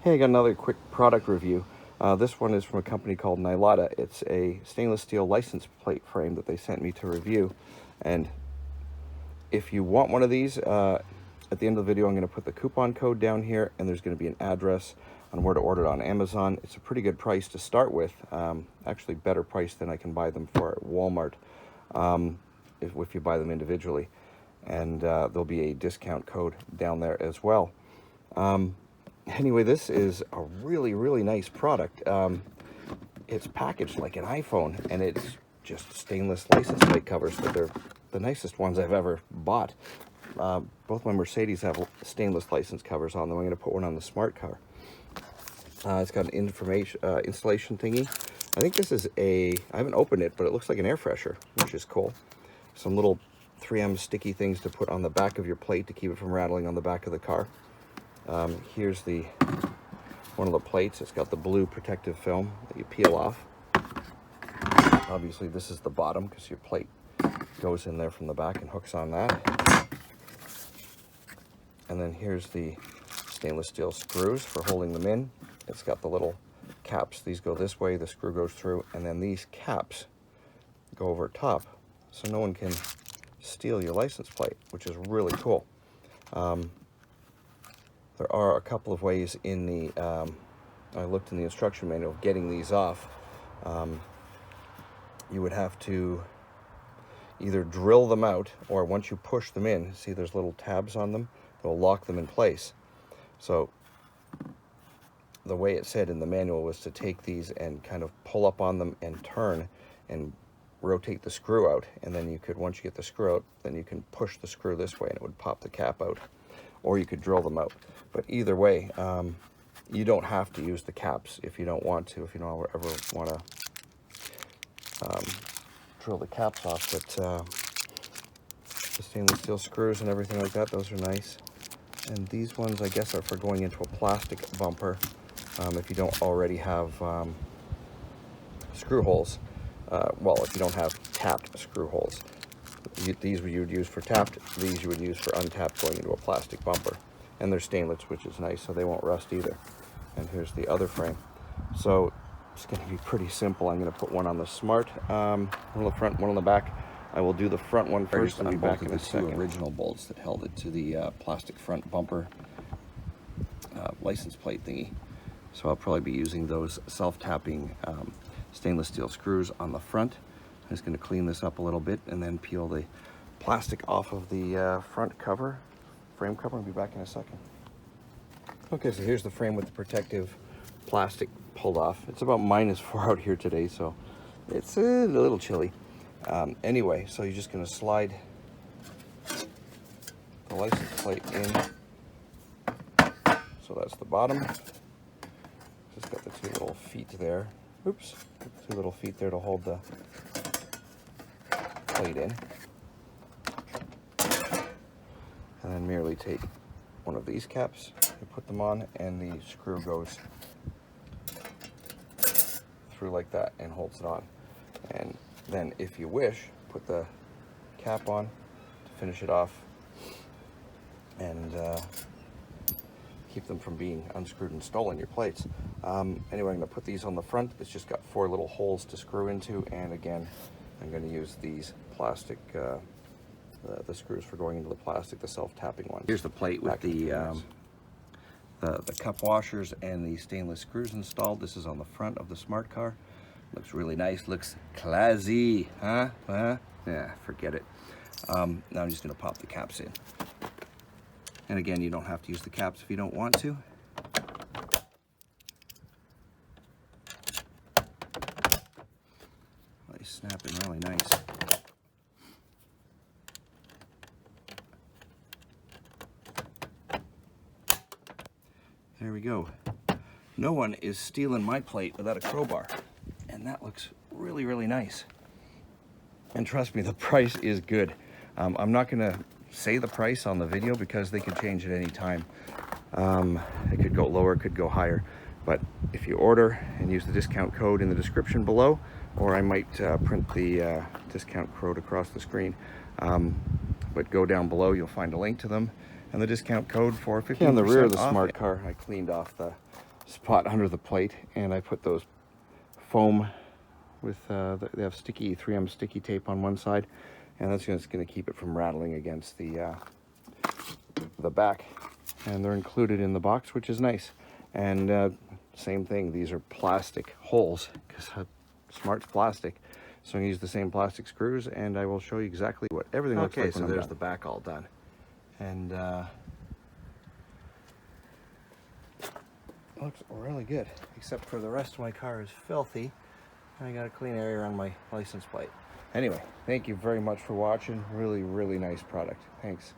Hey, I got another quick product review. This one is from a company called NYLATA. It's a stainless steel license plate frame that they sent me to review. And if you want one of these, at the end of the video I'm going to put the coupon code down here, and there's going to be an address on where to order it on Amazon. It's a pretty good price to start with, actually better price than I can buy them for at Walmart if you buy them individually. And there'll be a discount code down there as well. Anyway, this is a really nice product. It's packaged like an iPhone, and it's just stainless license plate covers, but they're the nicest ones I've ever bought. Both my Mercedes have stainless license covers on them. I'm going to put one on the smart car. It's got an installation thingy. I think this is I haven't opened it, but it looks like an air fresher, which is cool. Some little 3M sticky things to put on the back of your plate to keep it from rattling on the back of the car. Here's one of the plates. It's got the blue protective film that you peel off. Obviously this is the bottom because your plate goes in there from the back and hooks on that. And then here's the stainless steel screws for holding them in. It's got the little caps. These go this way, the screw goes through, and then these caps go over top so no one can steal your license plate, which is really cool. There are a couple of ways in the, I looked in the instruction manual of getting these off. You would have to either drill them out, or once you push them in, see there's little tabs on them, they'll lock them in place. So the way it said in the manual was to take these and kind of pull up on them and turn and rotate the screw out, and then you could, once you get the screw out, then you can push the screw this way and it would pop the cap out. Or you could drill them out. But either way, you don't have to use the caps if you don't want to, if you don't ever want to drill the caps off. But the stainless steel screws and everything like that, those are nice. And these ones, I guess, are for going into a plastic bumper if you don't already have screw holes. Well, if you don't have tapped screw holes. These you would use for tapped, these you would use for untapped going into a plastic bumper. And they're stainless, which is nice, so they won't rust either. And here's the other frame. So it's going to be pretty simple. I'm going to put one on the smart, one on the front, one on the back. I will do the front one first and be back in a second. The two original bolts that held it to the plastic front bumper license plate thingy. So I'll probably be using those self-tapping stainless steel screws on the front. I'm just going to clean this up a little bit and then peel the plastic off of the front cover, frame cover. I'll be back in a second. Okay, so here's the frame with the protective plastic pulled off. It's about -4 out here today, so it's a little chilly. Anyway, so you're just going to slide the license plate in. So that's the bottom. Just got the two little feet there. Oops, two little feet there to hold the plate in. And then merely take one of these caps, you put them on, and the screw goes through like that and holds it on. And then if you wish, put the cap on to finish it off and keep them from being unscrewed and stolen, your plates. Anyway, I'm going to put these on the front. It's just got 4 little holes to screw into, and again, I'm going to use these plastic, the screws for going into the plastic, the self-tapping one. Here's the plate with the cup washers and the stainless screws installed. This is on the front of the smart car. Looks really nice, looks classy, huh? Yeah, forget it. Now I'm just going to pop the caps in. And again, you don't have to use the caps if you don't want to. They snap in really nice. There we go. No one is stealing my plate without a crowbar. And that looks really nice. And trust me, the price is good. I'm not going to say the price on the video because they could change at any time. It could go lower, it could go higher. But if you order and use the discount code in the description below, or I might print the discount code across the screen. But go down below, you'll find a link to them and the discount code for 15% off. On the rear of the smart car, I cleaned off the spot under the plate, and I put those foam with they have sticky 3M sticky tape on one side, and that's just going to keep it from rattling against the back. And they're included in the box, which is nice. And same thing, these are plastic holes because Smart's plastic, so I'm going to use the same plastic screws, and I will show you exactly what everything looks like. Okay, so there's the back all done, and looks really good, except for the rest of my car is filthy. I got a clean area around my license plate. Anyway, thank you very much for watching. Really, really nice product. Thanks.